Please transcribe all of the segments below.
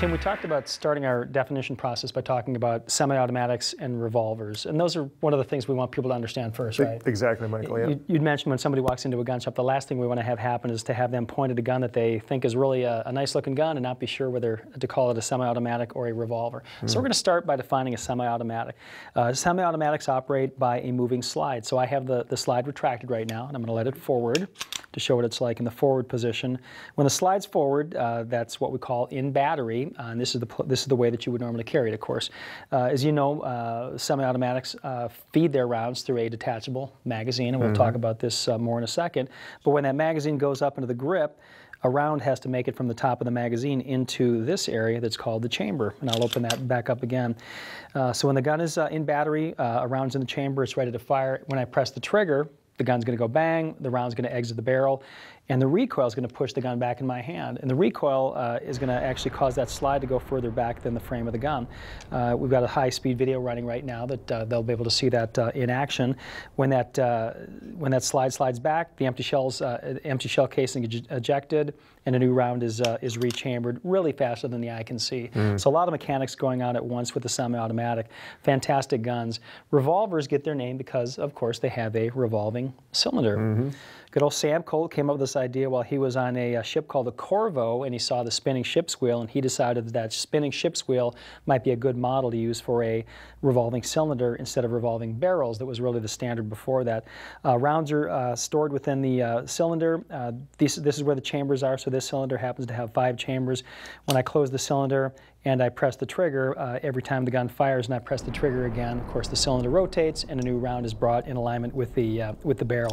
Tim, we talked about starting our definition process by talking about semi-automatics and revolvers, and those are one of the things we want people to understand first, right? Exactly, Michael, yeah. You'd mentioned when somebody walks into a gun shop, the last thing we want to have happen is to have them point at a gun that they think is really a nice-looking gun and not be sure whether to call it a semi-automatic or a revolver. So we're going to start by defining a semi-automatic. Semi-automatics operate by a moving slide. So I have the slide retracted right now, and I'm going to let it forward to show what it's like in the forward position. When the slide's forward, that's what we call in battery, and this is the way that you would normally carry it, of course. As you know, semi-automatics feed their rounds through a detachable magazine, and we'll talk about this more in a second. But when that magazine goes up into the grip, a round has to make it from the top of the magazine into this area that's called the chamber. And I'll open that back up again. So when the gun is in battery, a round's in the chamber, it's ready to fire. When I press the trigger, the gun's going to go bang, the round's going to exit the barrel, and the recoil is going to push the gun back in my hand. And the recoil is going to actually cause that slide to go further back than the frame of the gun. We've got a high-speed video running right now that they'll be able to see that in action. When that slide slides back, the empty shell casing is ejected, and a new round is rechambered really faster than the eye can see. So a lot of mechanics going on at once with the semi-automatic. Fantastic guns. Revolvers get their name because, of course, they have a revolving cylinder. Good old Sam Colt came up with this idea while he was on a ship called the Corvo, and he saw the spinning ship's wheel, and he decided that spinning ship's wheel might be a good model to use for a revolving cylinder instead of revolving barrels. That was really the standard before that. Rounds are stored within the cylinder. This is where the chambers are, so this cylinder happens to have 5 chambers. When I close the cylinder and I press the trigger, every time the gun fires and I press the trigger again, of course the cylinder rotates and a new round is brought in alignment with the barrel.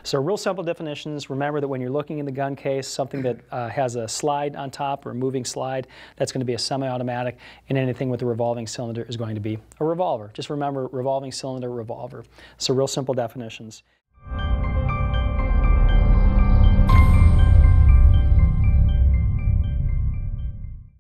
So real simple definitions. Remember that when you're looking in the gun case, something that has a slide on top or a moving slide, that's going to be a semi-automatic, and anything with a revolving cylinder is going to be a revolver. Just remember, revolving cylinder, revolver. So real simple definitions.